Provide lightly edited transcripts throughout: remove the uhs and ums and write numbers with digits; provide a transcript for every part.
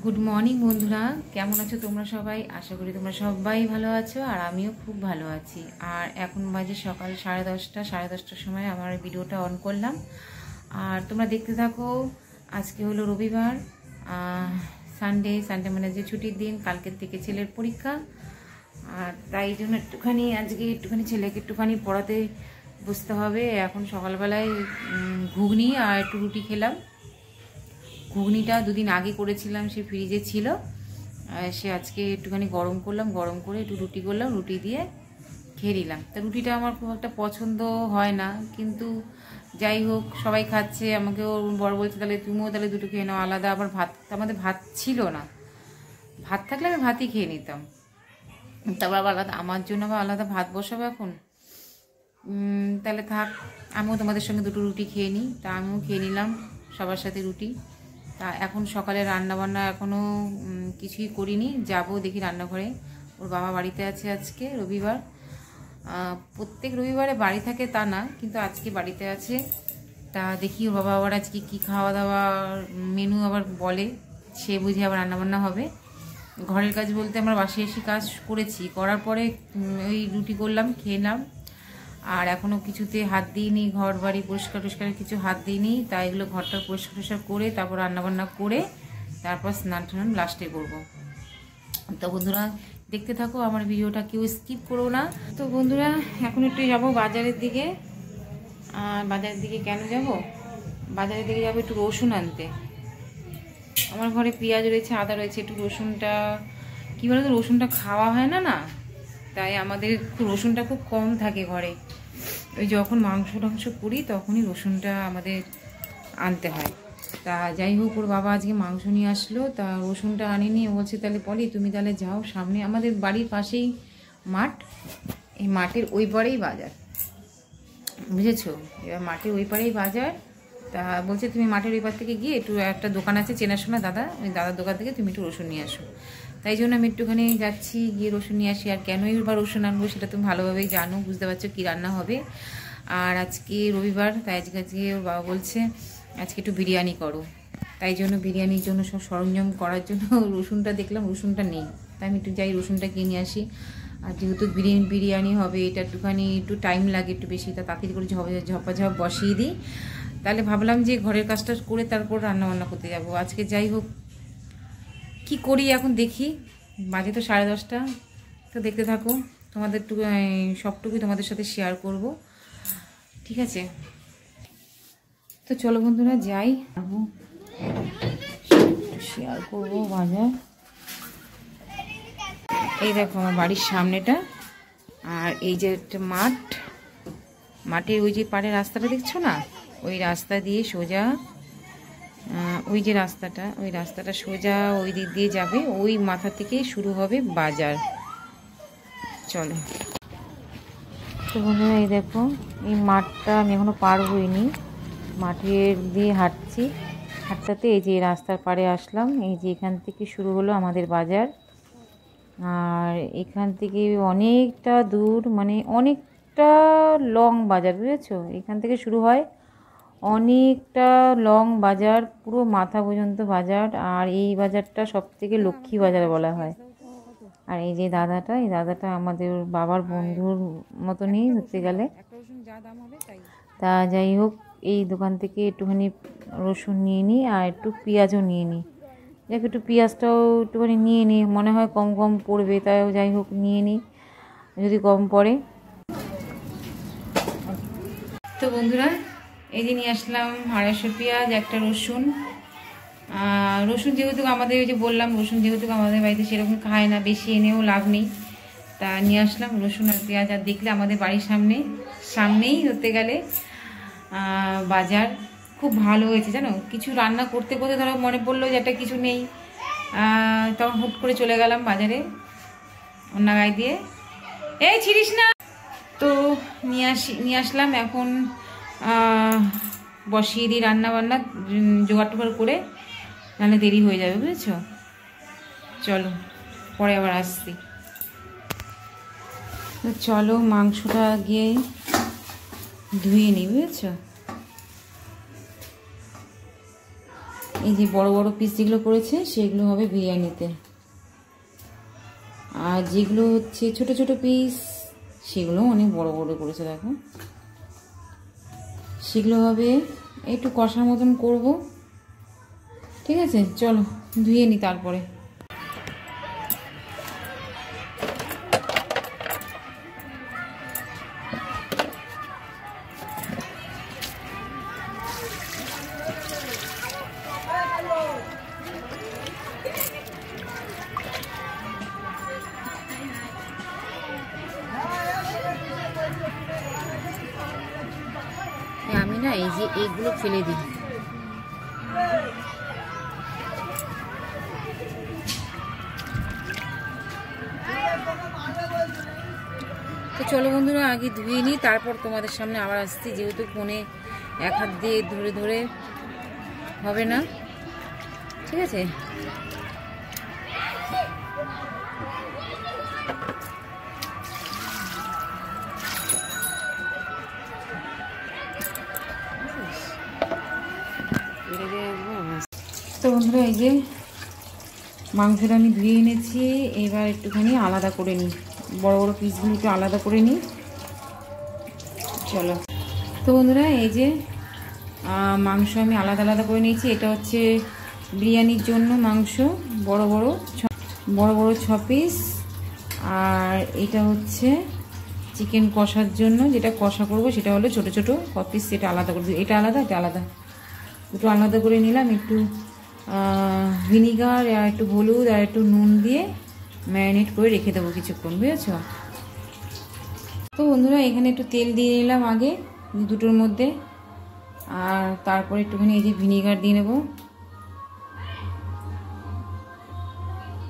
Good morning বন্ধুরা, কেমন আছো তোমরা সবাই? আশা করি তোমরা সবাই ভালো আছো আর আমিও খুব ভালো আছি। আর এখন বাজে সকাল 10:30 সময় আমার ভিডিওটা অন করলাম। আর তোমরা দেখতে থাকো। আজকে হলো রবিবার, সানডে মানে যে ছুটির দিন। কালকের থেকে ছেলের পরীক্ষা, আর তাই জন্য আজকে ছেলেকে একটুখানি পড়াতে বসতে হবে। এখন সকালবেলায় ঘুগনি আর একটু রুটি খেলাম। ঘুগনিটা দুদিন আগে করেছিলাম, সে ফ্রিজে ছিল। সে আজকে একটুখানি গরম করলাম, গরম করে একটু রুটি করলাম, রুটি দিয়ে খেয়ে নিলাম। তা রুটিটা আমার খুব একটা পছন্দ হয় না, কিন্তু যাই হোক সবাই খাচ্ছে। আমাকেও বড় বলছে তাহলে তুমিও তাহলে দুটো খেয়ে নাও আলাদা। আবার ভাত, আমাদের ভাত ছিল না, ভাত থাকলে আমি ভাতই খেয়ে নিতাম। তারপর আবার আলাদা আমার জন্য আবার আলাদা ভাত বসাবো এখন। তাহলে থাক, আমিও তোমাদের সঙ্গে দুটো রুটি খেয়ে নিই। তা আমিও খেয়ে নিলাম সবার সাথে রুটি। তা এখন সকালে রান্নাবান্না এখনও কিছুই করিনি, যাবো দেখি রান্নাঘরে। ওর বাবা বাড়িতে আছে, আজকে রবিবার। প্রত্যেক রবিবারে বাড়ি থাকে তা না, কিন্তু আজকে বাড়িতে আছে। তা দেখি ওর বাবা আবার আজকে কী খাওয়া দাওয়ার মেনু আবার বলে, সে বুঝে আবার রান্নাবান্না হবে। ঘরের কাজ বলতে আমরা বাসে এসে কাজ করেছি, করার পরে ওই রুটি করলাম, খেলাম। আর এখনও কিছুতে হাত দিইনি, ঘর বাড়ি পরিষ্কার টরিষ্কারের কিছু হাত দিইনি। তাই এগুলো ঘরটা পরিষ্কার টরিষ্কার করে তারপর রান্নাবান্না করে তারপর স্নান টান লাস্টে করবো। তো বন্ধুরা দেখতে থাকো আমার ভিডিওটা, কেউ স্কিপ করো না। তো বন্ধুরা এখন একটু যাবো বাজারের দিকে। আর বাজারের দিকে কেন যাব? বাজারের দিকে যাবো একটু রসুন আনতে। আমার ঘরে পেঁয়াজ রয়েছে, আদা রয়েছে, একটু রসুনটা কী বলতো, রসুনটা খাওয়া হয় না না, তাই আমাদের রসুনটা খুব কম থাকে ঘরে। ওই যখন মাংস টাংস করি তখনই রসুনটা আমাদের আনতে হয়। তা যাই হোক, ওর বাবা আজকে মাংস নিয়ে আসলো, তা রসুনটা আনিনি। ও বলছে তাহলে পলি তুমি তাহলে যাও, সামনে আমাদের বাড়ির পাশেই মাঠ, এই মাঠের ওই পারেই বাজার, বুঝেছো? এবার মাঠের ওই পারেই বাজার। তা বলছে তুমি মাঠের ওই পার থেকে গিয়ে একটু একটা দোকান আছে চেনাশোনা দাদা, ওই দাদার দোকান থেকে তুমি একটু রসুন নিয়ে আসো। তাই জন্য আমি একটুখানি যাচ্ছি, গিয়ে রসুন নিয়ে আসি। আর কেনই বা রসুন আনবো সেটা তুমি ভালোভাবেই জানো, বুঝতে পারছো কী রান্না হবে। আর আজকে রবিবার, তাই আজকে ওর বাবা বলছে আজকে একটু বিরিয়ানি করো। তাই জন্য বিরিয়ানির জন্য সব সরঞ্জাম করার জন্য রসুনটা দেখলাম, রসুনটা নেই। তাই আমি একটু যাই রসুনটা কিনে আসি। আর যেহেতু বিরিয়ানি হবে, এটা একটু টাইম লাগে একটু বেশি, তা তাড়াতাড়ি করে ঝপাঝপ বসিয়ে দিই। তাহলে ভাবলাম যে ঘরের কাজটা করে তারপর রান্নাবান্না করতে যাব আজকে। যাই হোক কি করি এখন দেখি, বাজে তো 10:30। তো দেখতে থাকো, তোমাদের সবটুকুই তোমাদের সাথে শেয়ার করব, ঠিক আছে? তো চলো বন্ধুরা যাই, শেয়ার করবো বাজার। এই দেখো আমার বাড়ির সামনেটা, আর এই যে একটা মাঠের ওই যে পাড়ে রাস্তাটা দেখছো না, ওই রাস্তা দিয়ে সোজা ওই যে রাস্তাটা, ওই রাস্তাটা সোজা ওই দিক দিয়ে যাবে, ওই মাথা থেকে শুরু হবে বাজার। চলো তো বন্ধুরা এই দেখো, এই মাঠটা আমি এখনো পার হইনি, মাঠের দিয়ে হাঁটছি। হাঁটতে এই যে রাস্তার পাড়ে আসলাম। এই যে এখান থেকে শুরু হলো আমাদের বাজার। আর এখান থেকে অনেকটা দূর, মানে অনেকটা লং বাজার, বুঝেছো? এখান থেকে শুরু হয় অনেকটা লং বাজার, পুরো মাথা পর্যন্ত বাজার। আর এই বাজারটা সবথেকে লক্ষ্মী বাজার বলা হয়। আর এই যে দাদাটা, এই দাদাটা আমাদের বাবার বন্ধুর মতনই ধরতে গেলে। তা যাই হোক, এই দোকান থেকে একটুখানি রসুন নিয়ে নিই আর একটু পেঁয়াজও নিয়ে নিই। দেখ একটু পেঁয়াজটাও একটুখানি নিয়ে নিই, মনে হয় কম কম পড়বে, তাইও যাই হোক নিয়ে নিই যদি কম পড়ে। তো বন্ধুরা এই যে নিয়ে আসলাম 250 পেঁয়াজ, একটা রসুন। রসুন যেহেতু আমাদের, ওই যে বললাম রসুন যেহেতু আমাদের বাড়িতে সেরকম খায় না, বেশি এনেও লাভ নেই, তা নিয়ে আসলাম রসুন আর পেঁয়াজ। আর দেখলে আমাদের বাড়ির সামনেই ধরতে গেলে বাজার। খুব ভালো হয়েছে জানো, কিছু রান্না করতে করতে ধরো মনে পড়লো যে একটা কিছু নেই, তখন হুট করে চলে গেলাম বাজারে অন্য গায়ে দিয়ে, এই ছিড়িস না। তো নিয়ে আসলাম। এখন বসিয়ে দিই রান্না বান্না, জোগাড় টোগাড় করে, নাহলে দেরি হয়ে যাবে, বুঝেছো? চলো পরে আবার আসছি। তো চলো মাংসটা গিয়ে ধুয়ে নিই, বুঝেছো? এই যে বড় বড় পিস যেগুলো করেছে সেগুলো হবে বিরিয়ানিতে, আর যেগুলো হচ্ছে ছোট ছোট পিস সেগুলো অনেক বড় বড় করেছে দেখো, সেগুলো হবে একটু কষার মতন করব। ঠিক আছে, চলো ধুয়ে নিই তারপরে। আমি না এই যে এগুলো ফেলে দিই। তো চলো বন্ধুরা, আগে ধুয়ে নিই, তারপর তোমাদের সামনে আবার আসছি, যেহেতু ফোনে এক হাত দিয়ে ধরে ধরে হবে না। ঠিক আছে, তো বন্ধুরা এই যে মাংসটা আমি ধুয়ে এনেছি, এবার একটুখানি আলাদা করে নিই, বড় বড় পিসগুলো একটু আলাদা করে নিই। চলো, তো বন্ধুরা এই যে মাংস আমি আলাদা আলাদা করে নিয়েছি। এটা হচ্ছে বিরিয়ানির জন্য মাংস, বড় বড় 6 পিস। আর এটা হচ্ছে চিকেন কষার জন্য, যেটা কষা করব সেটা হলো ছোট ছোট ক পিস, সেটা আলাদা করে দিই। এটা আলাদা, এটা আলাদা, দুটো আলাদা করে নিলাম। একটু ভিনিগার আর একটু হলুদ আর একটু নুন দিয়ে ম্যারিনেট করে রেখে দেবো কিছুক্ষণ, বুঝেছ? তো বন্ধুরা এখানে একটু তেল দিয়ে নিলাম আগে দুটোর মধ্যে, আর তারপরে একটুখানি এই যে ভিনিগার দিয়ে নেব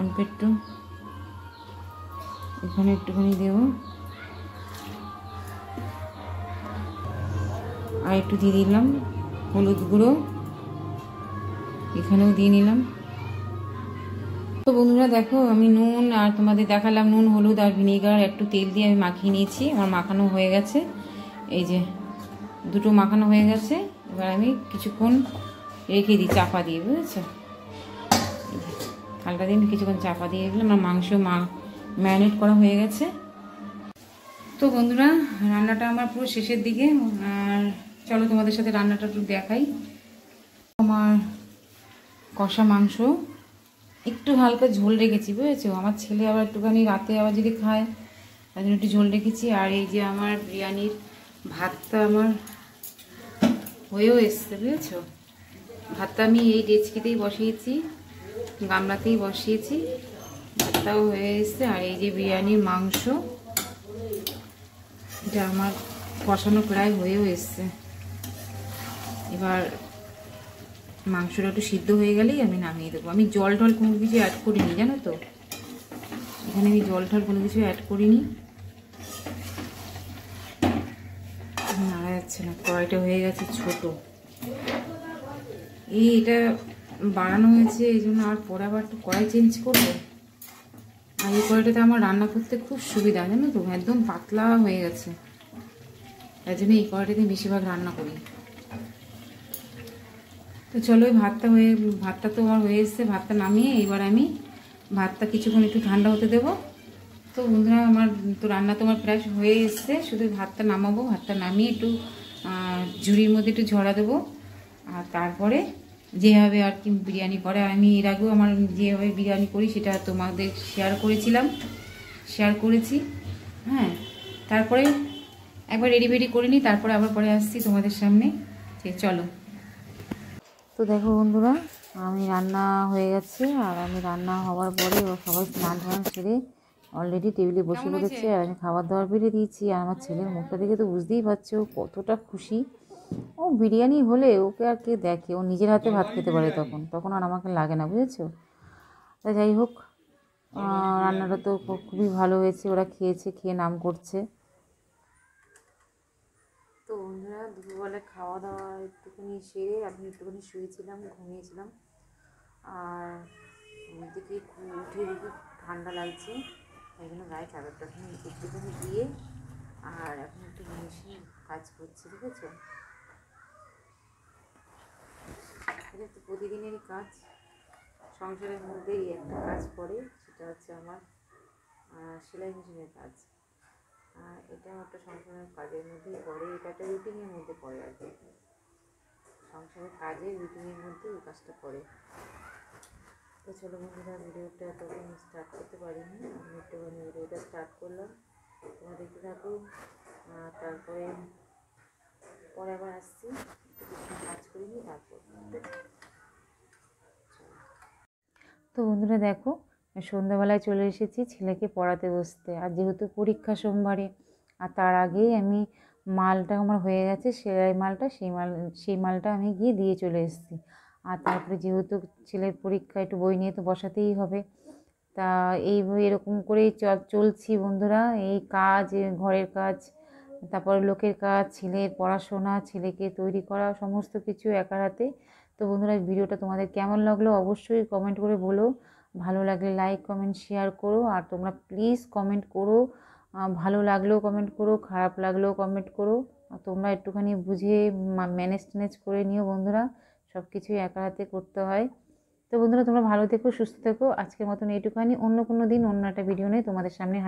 অল্প একটু, এখানে একটুখানি দেব, আর একটু দিয়ে দিলাম হলুদ গুঁড়ো, এখানেও দিয়ে নিলাম। তো বন্ধুরা দেখো আমি নুন আর তোমাদের দেখালাম, নুন হলুদ আর ভিনিগার একটু তেল দিয়ে আমি মাখিয়ে নিয়েছি, আমার মাখানো হয়ে গেছে। এই যে দুটো মাখানো হয়ে গেছে, এবার আমি কিছুক্ষণ রেখে দিই চাপা দিয়ে, বুঝেছো? হালকা দিন কিছুক্ষণ চাপা দিয়ে দিলাম, আমার মাংস ম্যারিনেট করা হয়ে গেছে। তো বন্ধুরা রান্নাটা আমার পুরো শেষের দিকে, আর চলো তোমাদের সাথে রান্নাটা একটু দেখাই। আমার কষা মাংস একটু হালকা ঝোল রেখেছি, বুঝেছো? আমার ছেলে আবার একটুখানি রাতে আবার যদি খায় তার জন্য একটু ঝোল রেখেছি। আর এই যে আমার বিরিয়ানির ভাতটা আমার হয়েও এসছে, বুঝেছো? ভাতটা আমি এই ডেচকিতেই বসিয়েছি, গামলাতেই বসিয়েছি, ভাতটাও হয়ে এসছে। আর এই যে বিরিয়ানির মাংস, এটা আমার কষানো প্রায় হয়েও এসছে। এবার মাংসটা একটু সিদ্ধ হয়ে গেলেই আমি নামিয়ে দেবো। আমি জল টল কোনো কিছু অ্যাড করিনি, জানো তো, এখানে আমি জল টল কোনো কিছু অ্যাড করিনি। নাড়া যাচ্ছে না, কড়াইটা হয়ে গেছে ছোট, এটা বাড়ানো হয়েছে এই জন্য, আর পরে আবার একটু কড়াই চেঞ্জ করবো। আর এই কড়াইটাতে আমার রান্না করতে খুব সুবিধা, জানো তো, একদম পাতলা হয়ে গেছে, তাই জন্য এই কড়াইটাতে বেশিরভাগ রান্না করি। তো চলো ভাতটা তো আমার হয়ে এসছে, ভাতটা নামিয়ে এবার আমি ভাতটা কিছুক্ষণ একটু ঠান্ডা হতে দেবো। তো বন্ধুরা আমার তো রান্না তো আমার প্রায় হয়ে এসছে, শুধু ভাতটা নামাবো, ভাতটা নামিয়ে একটু ঝুড়ির মধ্যে একটু ঝরা দেবো। আর তারপরে যেভাবে আর কি বিরিয়ানি করে, আমি এর আগেও আমার যেভাবে বিরিয়ানি করি সেটা তোমাদের শেয়ার করেছি। হ্যাঁ, তারপরে একবার রেডি ফেডি করে নিই, তারপরে আবার পরে আসছি তোমাদের সামনে। ঠিক, চলো। তো দেখো বন্ধুরা আমি রান্না হয়ে গেছে, আর আমি রান্না হওয়ার পরে সবাই স্নান টান সেরে অলরেডি টেবিলে বসে পড়েছে, আর আমি খাবার দাবার বেড়ে দিয়েছি। আর আমার ছেলের মুখটা দেখে তো বুঝতেই পারছো কতটা খুশি। ও বিরিয়ানি হলে ওকে আর কে দেখে, ও নিজের হাতে ভাত খেতে পারে, তখন আর আমাকে লাগে না, বুঝেছো? তা যাই হোক, রান্নাটা তো খুবই ভালো হয়েছে, ওরা খেয়েছে, খেয়ে নাম করছে। তো বন্ধুরা দুপুরবেলা খাওয়া দাওয়া একটুখানি সেরে আমি একটুখানি শুয়েছিলাম, ঘুমিয়েছিলাম। আর দিকে উঠে দেখি ঠান্ডা লাগছে, তাই জন্য গায়ে চাদরটা একটুখানি দিয়ে আর এখন একটু মেশিন কাজ করছি, ঠিক আছে? এটা তো প্রতিদিনেরই কাজ, সংসারের মধ্যেই একটা কাজ পড়ে, সেটা হচ্ছে আমার সেলাই মেশিনের কাজ। এটা একটা সংসারের কাজের মধ্যেই পড়ে, এটা একটা রুটিনের মধ্যে পড়ে আর কি, সংসারের কাজের রুটিনের মধ্যে এই কাজটা পড়ে। তো চলো বন্ধুরা, ভিডিওটা তখন স্টার্ট করতে পারিনি, আমি একটুখানি ভিডিওটা স্টার্ট করলাম, তোমরা দেখতে থাকো। তারপরে পরে আবার আসছি, একটু কাজ করে নিই তারপর। তো বন্ধুরা দেখো, সন্ধ্যাবেলায় চলে এসেছি ছেলেকে পড়াতে বসতে। আর যেহেতু পরীক্ষা সোমবারে, আর তার আগেই আমি মালটা আমার হয়ে গেছে, সেলাই মালটা, সেই মালটা আমি গিয়ে দিয়ে চলে এসেছি। আর তারপরে যেহেতু ছেলের পরীক্ষা, একটু বই নিয়ে তো বসাতেই হবে। তা এই এরকম করেই চলছি বন্ধুরা, এই কাজ, ঘরের কাজ, তারপর লোকের কাজ, ছেলের পড়াশোনা, ছেলেকে তৈরি করা, সমস্ত কিছু একার হাতে। তো বন্ধুরা, ভিডিওটা তোমাদের কেমন লাগলো অবশ্যই কমেন্ট করে বলো, ভালো লাগলে লাইক কমেন্ট শেয়ার করো। আর তোমরা প্লিজ কমেন্ট করো, ভালো লাগলেও কমেন্ট করো, খারাপ লাগলেও কমেন্ট করো। আর তোমরা একটুখানি বুঝে ম্যানেজ করে নিও বন্ধুরা, সব কিছুই একা হাতে করতে হয়। তো বন্ধুরা, তোমরা ভালো থেকো, সুস্থ থেকো। আজকের মতন এইটুখানি, অন্য কোনো দিন অন্য একটা ভিডিও নিয়ে তোমাদের সামনে